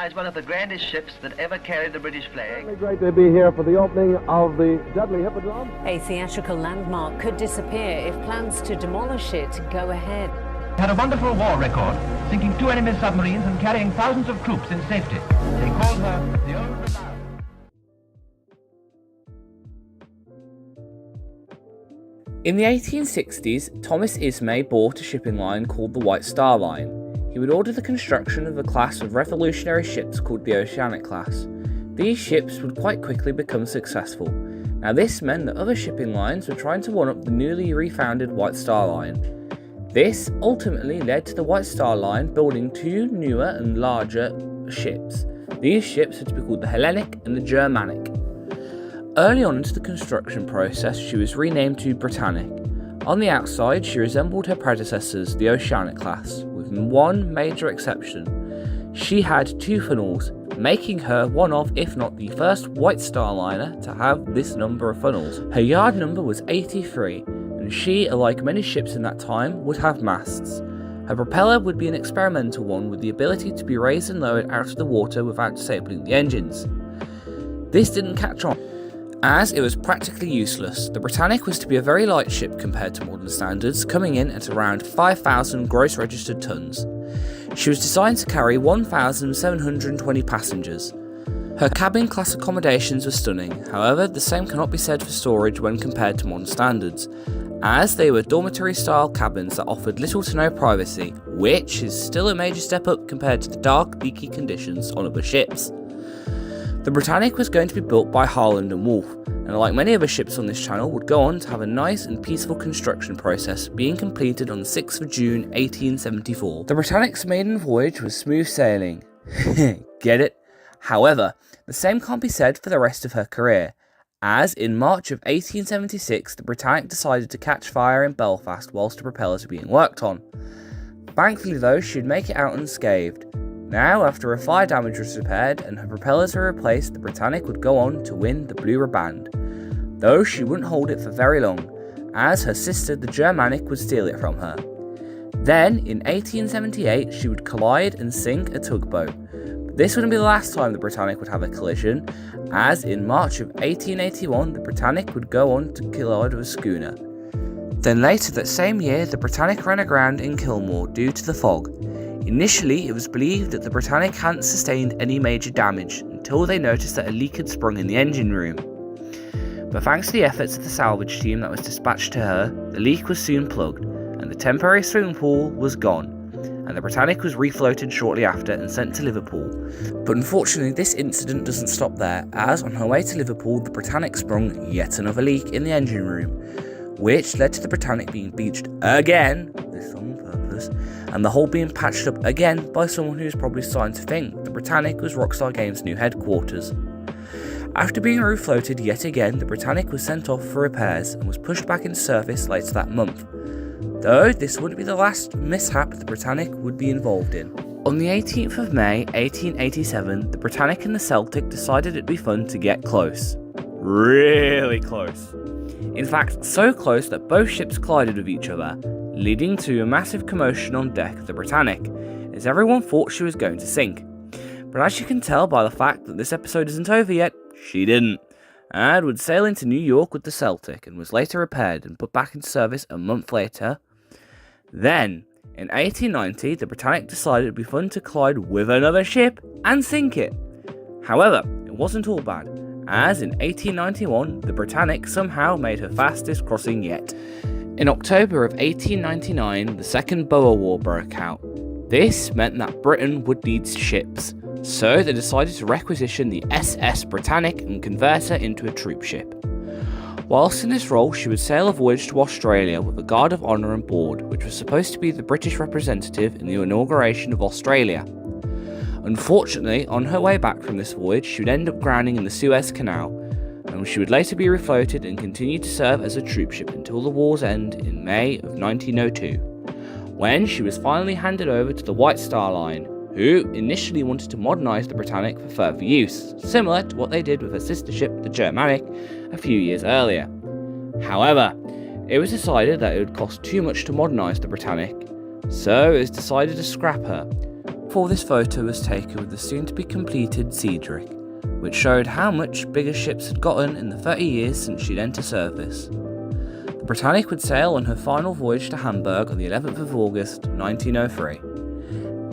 lies one of the grandest ships that ever carried the British flag. It's great to be here for the opening of the Dudley Hippodrome. A theatrical landmark could disappear if plans to demolish it go ahead. Had a wonderful war record, sinking 2 enemy submarines and carrying thousands of troops in safety. They called her the Old Reliable. In the 1860s, Thomas Ismay bought a shipping line called the White Star Line. He would order the construction of a class of revolutionary ships called the Oceanic class. These ships would quite quickly become successful. Now this meant that other shipping lines were trying to one-up the newly refounded White Star Line. This ultimately led to the White Star Line building 2 newer and larger ships. These ships were to be called the Hellenic and the Germanic. Early on into the construction process, she was renamed to Britannic. On the outside, she resembled her predecessors, the Oceanic class, with one major exception. She had 2 funnels, making her one of, if not the first White Star liner to have this number of funnels. Her yard number was 83, and she, like many ships in that time, would have masts. Her propeller would be an experimental one with the ability to be raised and lowered out of the water without disabling the engines. This didn't catch on, as it was practically useless. The Britannic was to be a very light ship compared to modern standards, coming in at around 5,000 gross registered tons. She was designed to carry 1,720 passengers. Her cabin class accommodations were stunning, however the same cannot be said for storage when compared to modern standards, as they were dormitory style cabins that offered little to no privacy, which is still a major step up compared to the dark, leaky conditions on other ships. The Britannic was going to be built by Harland and Wolff, and like many other ships on this channel would go on to have a nice and peaceful construction process, being completed on the 6th of June 1874. The Britannic's maiden voyage was smooth sailing. Get it? However, the same can't be said for the rest of her career, as in March of 1876 the Britannic decided to catch fire in Belfast whilst the propellers were being worked on. Thankfully though, she'd make it out unscathed. Now, after her fire damage was repaired and her propellers were replaced, the Britannic would go on to win the Blue Riband, though she wouldn't hold it for very long, as her sister the Germanic would steal it from her. Then, in 1878, she would collide and sink a tugboat. But this wouldn't be the last time the Britannic would have a collision, as in March of 1881 the Britannic would go on to collide with a schooner. Then later that same year, the Britannic ran aground in Kilmore due to the fog. Initially, it was believed that the Britannic hadn't sustained any major damage until they noticed that a leak had sprung in the engine room. But thanks to the efforts of the salvage team that was dispatched to her, the leak was soon plugged, and the temporary swimming pool was gone, and the Britannic was refloated shortly after and sent to Liverpool. But unfortunately, this incident doesn't stop there, as on her way to Liverpool, the Britannic sprung yet another leak in the engine room, which led to the Britannic being beached again, this on purpose, and the hole being patched up again by someone who was probably starting to think the Britannic was Rockstar Games' new headquarters. After being refloated yet again, the Britannic was sent off for repairs and was pushed back into service later that month, though this wouldn't be the last mishap the Britannic would be involved in. On the 18th of May 1887, the Britannic and the Celtic decided it'd be fun to get close. Really close. In fact, so close that both ships collided with each other, leading to a massive commotion on deck of the Britannic, as everyone thought she was going to sink. But as you can tell by the fact that this episode isn't over yet, she didn't, and would sail into New York with the Celtic and was later repaired and put back into service a month later. Then, in 1890, the Britannic decided it would be fun to collide with another ship and sink it. However, it wasn't all bad, as in 1891, the Britannic somehow made her fastest crossing yet. In October of 1899, the Second Boer War broke out. This meant that Britain would need ships, so they decided to requisition the SS Britannic and convert her into a troop ship. Whilst in this role, she would sail a voyage to Australia with a guard of honour on board, which was supposed to be the British representative in the inauguration of Australia. Unfortunately, on her way back from this voyage, she would end up grounding in the Suez Canal, and she would later be refloated and continue to serve as a troop ship until the war's end in May of 1902, when she was finally handed over to the White Star Line, who initially wanted to modernise the Britannic for further use, similar to what they did with her sister ship, the Germanic, a few years earlier. However, it was decided that it would cost too much to modernise the Britannic, so it was decided to scrap her. before this photo was taken with the soon-to-be completed Seadrick, which showed how much bigger ships had gotten in the 30 years since she'd entered service. The Britannic would sail on her final voyage to Hamburg on the 11th of August 1903,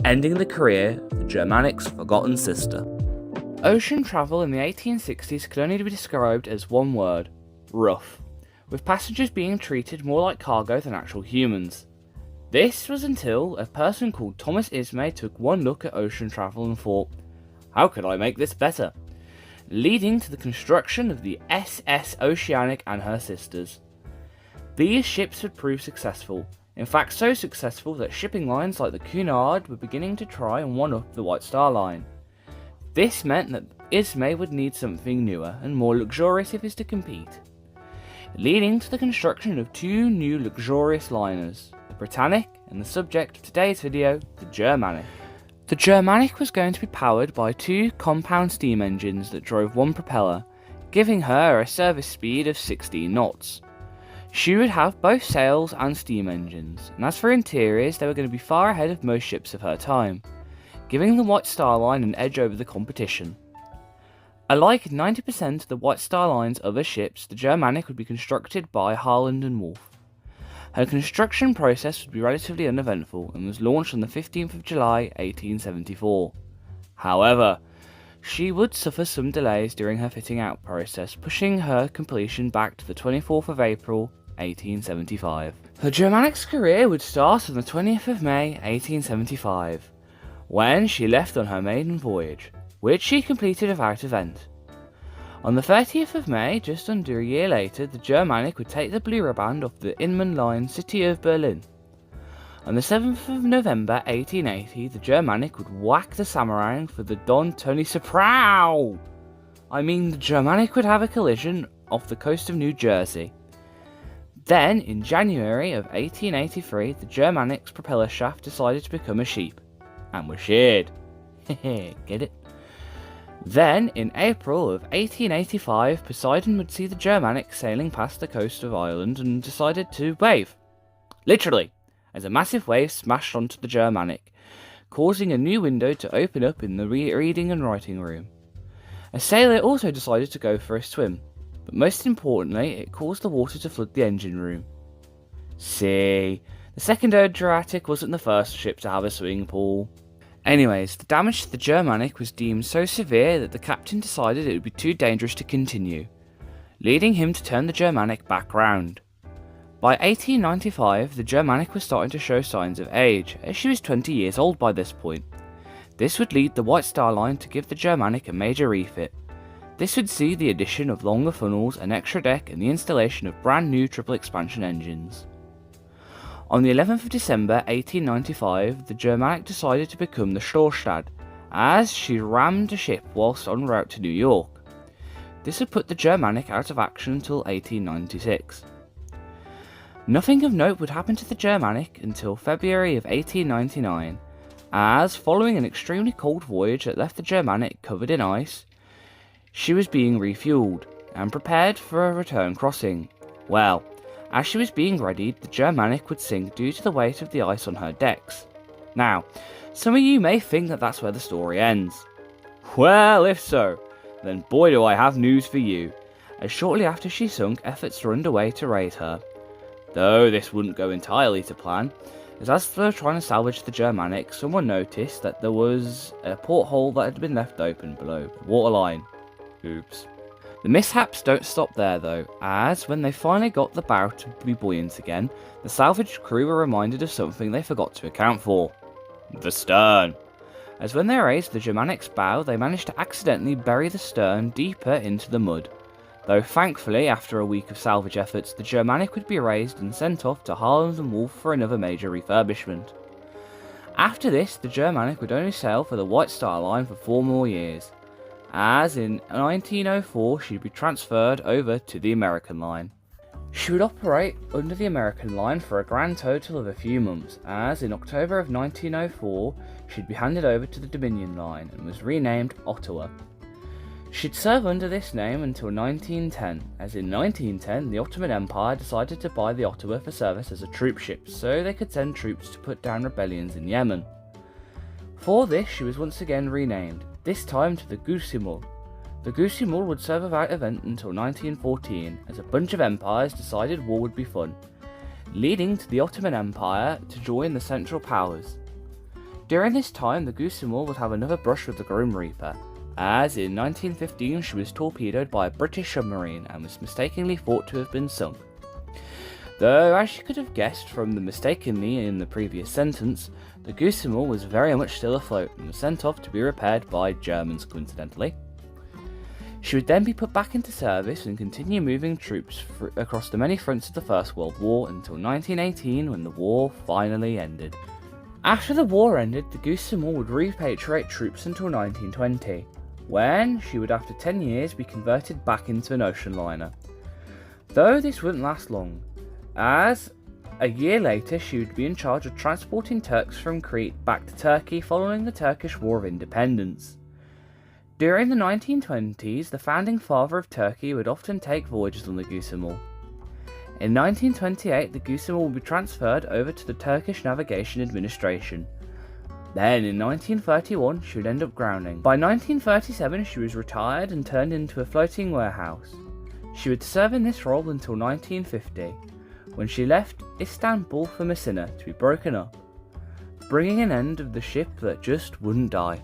ending the career of the Germanic's forgotten sister. Ocean travel in the 1860s could only be described as one word: rough, with passengers being treated more like cargo than actual humans. This was until a person called Thomas Ismay took one look at ocean travel and thought, how could I make this better? Leading to the construction of the SS Oceanic and her sisters. These ships would prove successful, in fact so successful that shipping lines like the Cunard were beginning to try and one-up the White Star Line. This meant that Ismay would need something newer and more luxurious if he is to compete, leading to the construction of two new luxurious liners, the Britannic and the subject of today's video, the Germanic. The Germanic was going to be powered by two compound steam engines that drove one propeller, giving her a service speed of 16 knots. She would have both sails and steam engines, and as for interiors, they were going to be far ahead of most ships of her time, giving the White Star Line an edge over the competition. Unlike 90% of the White Star Line's other ships, the Germanic would be constructed by Harland and Wolff. Her construction process would be relatively uneventful and was launched on the 15th of July 1874. However, she would suffer some delays during her fitting out process, pushing her completion back to the 24th of April 1875. Her Germanic's career would start on the 20th of May 1875, when she left on her maiden voyage, which she completed without event. On the 30th of May, just under a year later, the Germanic would take the blue riband off the Inman Line City of Berlin. On the 7th of November 1880, the Germanic would whack the Samarang for the Don Tony Soprano. The Germanic would have a collision off the coast of New Jersey. Then, in January of 1883, the Germanic's propeller shaft decided to become a sheep, and was sheared. Get it? Then, in April of 1885, Poseidon would see the Germanic sailing past the coast of Ireland and decided to wave. Literally, as a massive wave smashed onto the Germanic, causing a new window to open up in the reading and writing room. A sailor also decided to go for a swim, but most importantly, it caused the water to flood the engine room. See, the second Adriatic wasn't the first ship to have a swimming pool. Anyways, the damage to the Germanic was deemed so severe that the captain decided it would be too dangerous to continue, leading him to turn the Germanic back round. By 1895, the Germanic was starting to show signs of age, as she was 20 years old by this point. This would lead the White Star Line to give the Germanic a major refit. This would see the addition of longer funnels, an extra deck, and the installation of brand new triple expansion engines. On the 11th of December 1895, the Germanic decided to become the Storstad, as she rammed a ship whilst en route to New York. This would put the Germanic out of action until 1896. Nothing of note would happen to the Germanic until February of 1899, as following an extremely cold voyage that left the Germanic covered in ice, she was being refueled and prepared for a return crossing. Well, as she was being readied, the Germanic would sink due to the weight of the ice on her decks. Now, some of you may think that that's where the story ends. Well, if so, then boy do I have news for you, as shortly after she sunk, efforts were underway to raise her. Though this wouldn't go entirely to plan, as they were trying to salvage the Germanic, someone noticed that there was a porthole that had been left open below the waterline. Oops. The mishaps don't stop there though, as when they finally got the bow to be buoyant again, the salvage crew were reminded of something they forgot to account for. The stern. As when they raised the Germanic's bow, they managed to accidentally bury the stern deeper into the mud. Though thankfully, after a week of salvage efforts, the Germanic would be raised and sent off to Harland and Wolff for another major refurbishment. After this, the Germanic would only sail for the White Star Line for 4 more years, as in 1904 she'd be transferred over to the American Line. She would operate under the American Line for a grand total of a few months, as in October of 1904 she'd be handed over to the Dominion Line and was renamed Ottawa. She'd serve under this name until 1910, as in 1910 the Ottoman Empire decided to buy the Ottawa for service as a troop ship so they could send troops to put down rebellions in Yemen. For this, she was once again renamed, this time to the Gusimul. The Gusimul would serve without event until 1914, as a bunch of empires decided war would be fun, leading to the Ottoman Empire to join the Central Powers. During this time, the Gusimul would have another brush with the Grim Reaper, as in 1915 she was torpedoed by a British submarine and was mistakenly thought to have been sunk. Though, as you could have guessed from the mistakenly in the previous sentence, the Gusimul was very much still afloat and was sent off to be repaired by Germans, coincidentally. She would then be put back into service and continue moving troops across the many fronts of the First World War until 1918, when the war finally ended. After the war ended, the Gusimul would repatriate troops until 1920, when she would after 10 years be converted back into an ocean liner. Though this wouldn't last long, as a year later she would be in charge of transporting Turks from Crete back to Turkey following the Turkish War of Independence. During the 1920s, the founding father of Turkey would often take voyages on the Gusimul. In 1928, the Gusimul would be transferred over to the Turkish Navigation Administration. Then, in 1931, she would end up grounding. By 1937, she was retired and turned into a floating warehouse. She would serve in this role until 1950, when she left Istanbul for Messina to be broken up, bringing an end of the ship that just wouldn't die.